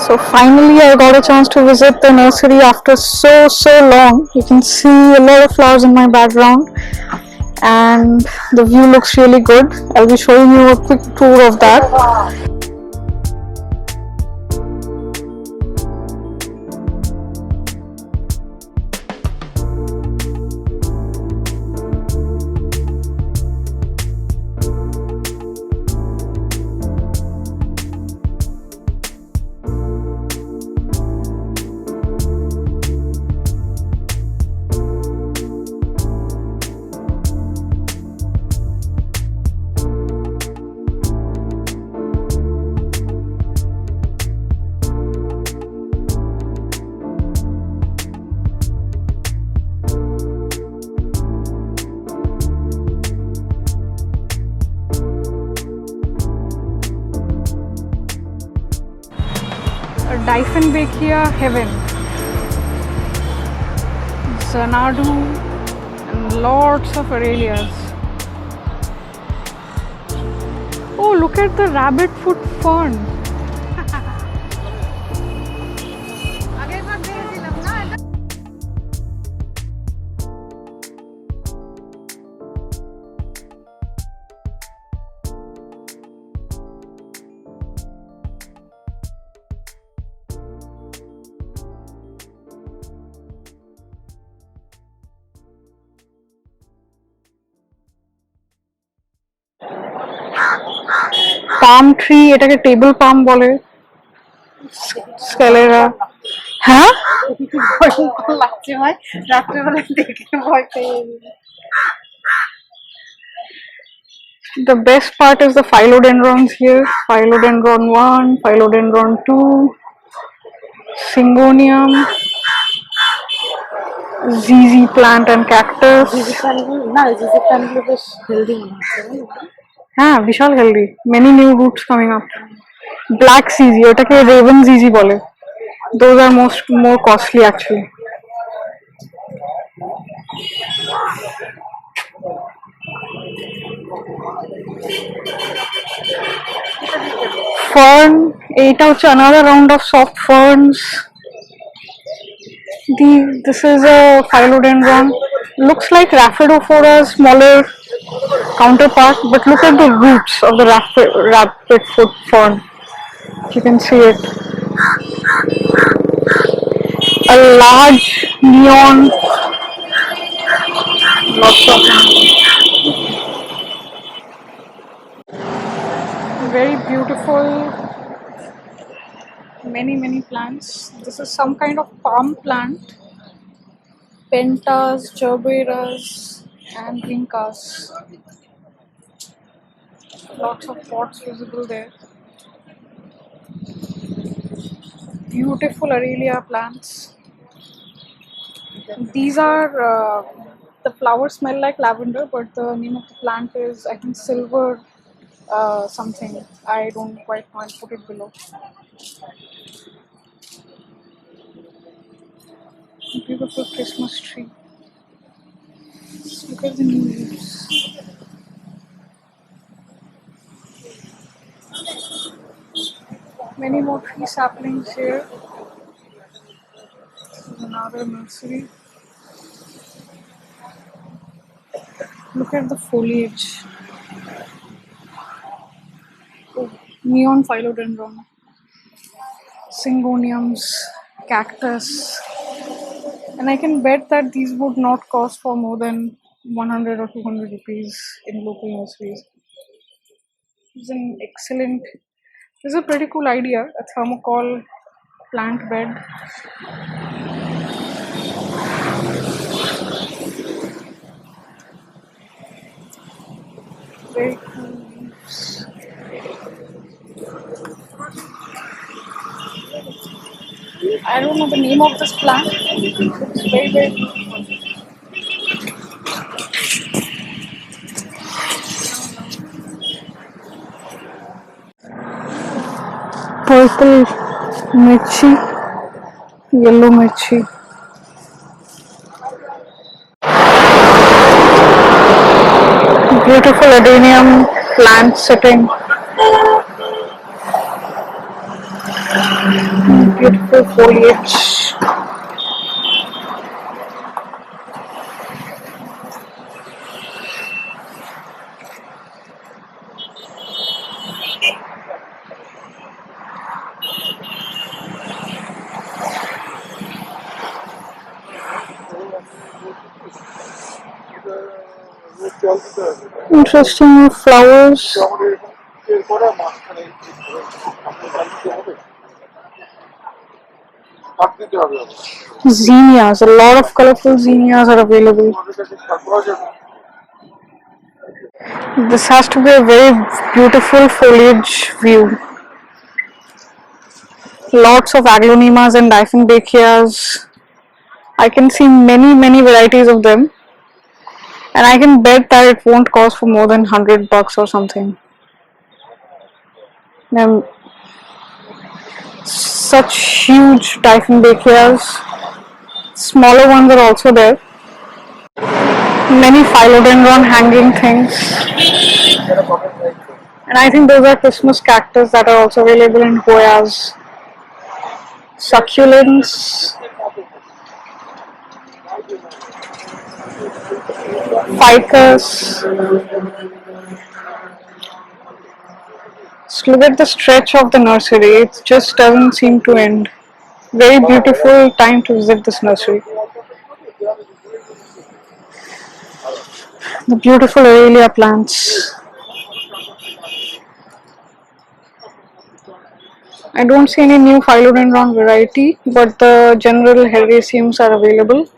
So finally I got a chance to visit the nursery after so long. You can see a lot of flowers in my background and the view looks really good. I'll be showing you a quick tour of that. Dieffenbachia heaven, Xanadu and lots of Aralias. Oh, look at the rabbit foot fern. Palm tree, এটাকে table পাম বলে, স্কেলেরা। হ্যাঁ, the best part is the philodendrons here. Philodendron 1, philodendron 2, syngonium, ZZ plant and cactus. হ্যাঁ, বিশাল healthy. Many new roots coming up. Black ZZ, ওটাকে raven ZZ বলে. Those are more costly actually. Fern, এটা হচ্ছে another round of soft ferns. This is a philodendron. Looks like Rhapidophora's smaller counterpart, but look at the roots of the rabbit foot fern. You can see it. A large neon, lots of very beautiful, many plants. This is some kind of palm plant. Pentas, gerberas and vincas. Lots of pots visible there. Beautiful Aralia plants. These are the flowers smell like lavender, but the name of the plant is, I think, silver something. I don't quite know. I'll put it below. Beautiful Christmas tree. Look at the new leaves. Many more tree saplings here. This is another nursery. Look at the foliage. Oh, neon philodendron, syngoniums, cactus. And I can bet that these would not cost for more than 100 or 200 rupees in local nurseries. It's an excellent, this is a pretty cool idea, a thermocol plant bed. Very cool leaves. I don't know the name of this plant. It's very beautiful. Purple mirchi, yellow mirchi. Beautiful adenium plant sitting. Beautiful foliage. Interesting flowers. Zinnias, a lot of colorful zinnias are available. This has to be a very beautiful foliage view. Lots of aglaonemas and diphynbachias. I can see many varieties of them, and I can bet that it won't cost for more than $100 or something. Such huge diphynbachias. Smaller ones are also there. Many philodendron hanging things. And I think those are Christmas cactus that are also available in Hoyas. Succulents. Ficus. Just look at the stretch of the nursery. It just doesn't seem to end. Very beautiful time to visit this nursery. The beautiful Aurelia plants. I don't see any new philodendron variety, but the general herbaceums are available.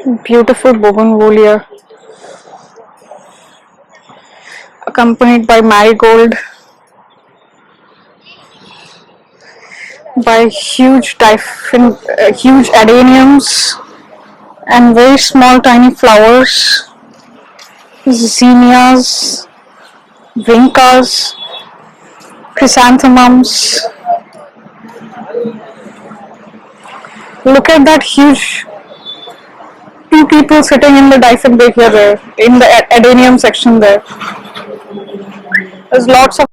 And beautiful bougainvillea, accompanied by marigold, by huge adeniums, and very small tiny flowers, zinnias, vincas, chrysanthemums. Look at that huge two people sitting in the diphynbachia there, in the adenium section there. There's lots of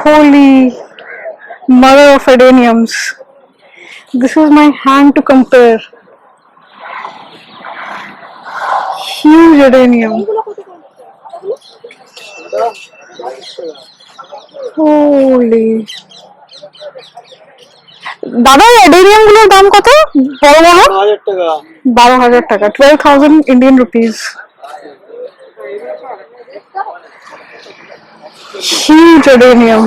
holy mother of adeniums. This is my hand to compare. Huge adenium. Holy. দাদা অ্যাডেরিয়াম গুলোর দাম কত? বড় বড় 12,000 টাকা, 12,000 Indian rupees. Huge adenium.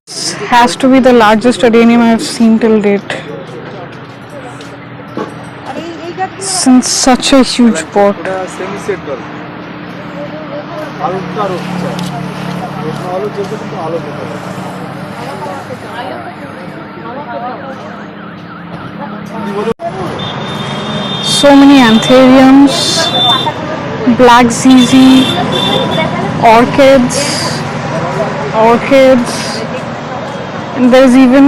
This has to be the largest adenium I have seen till date. It's in such a huge pot. So many anthuriums, black ZZ, orchids, and there's even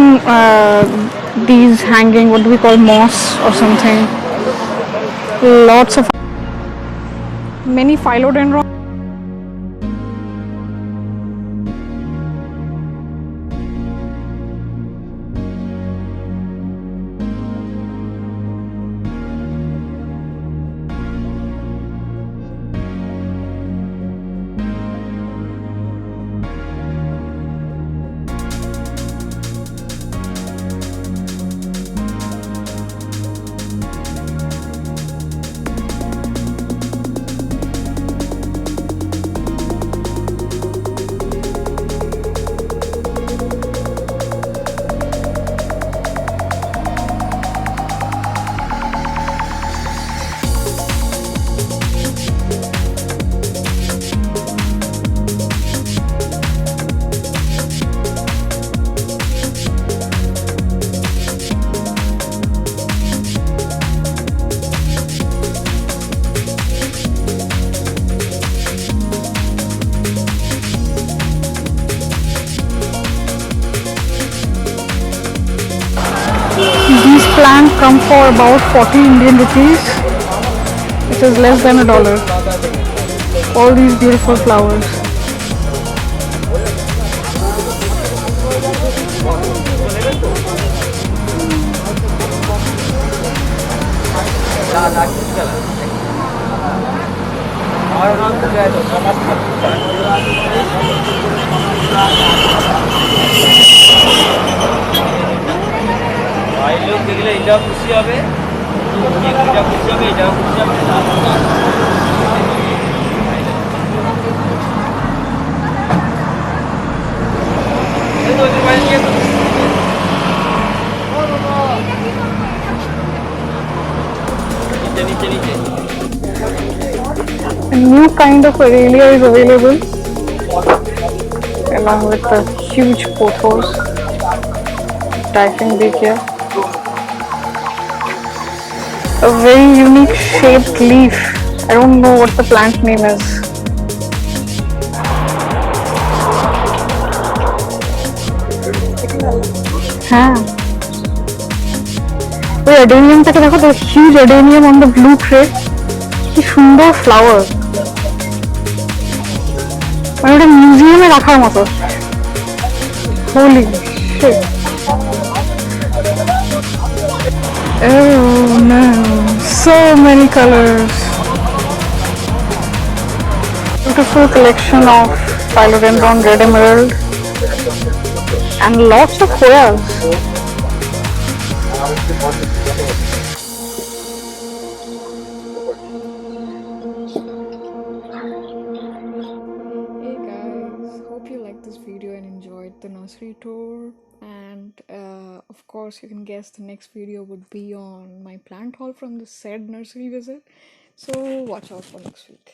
these hanging, what do we call, moss or something. Lots of many philodendron. These plants come for about 40 Indian rupees, which is less than $1. All these beautiful flowers. লোক দেখলে এটাও খুশি হবে, এটাও খুশি হবে, এটাও খুশি হবে। নিচে নিচে A new kind of Aurelia is available along with the huge pothos. Typhing देखिए. A very unique shaped leaf. I don't know what the plant name is. हाँ. ওই অ্যাডেনিয়ামটাকে দেখো, the huge adenium on the blue tray. কি সুন্দর flower, মানে ওটা মিউজিয়ামে রাখার মতো। Holi sheet. Oh no, so many colors. Beautiful collection of philodendron red emerald and lots of hoyas. Hey guys, hope you liked this video and enjoyed the nursery tour. And of course, you can guess the next video would be on my plant haul from the said nursery visit. So watch out for next week.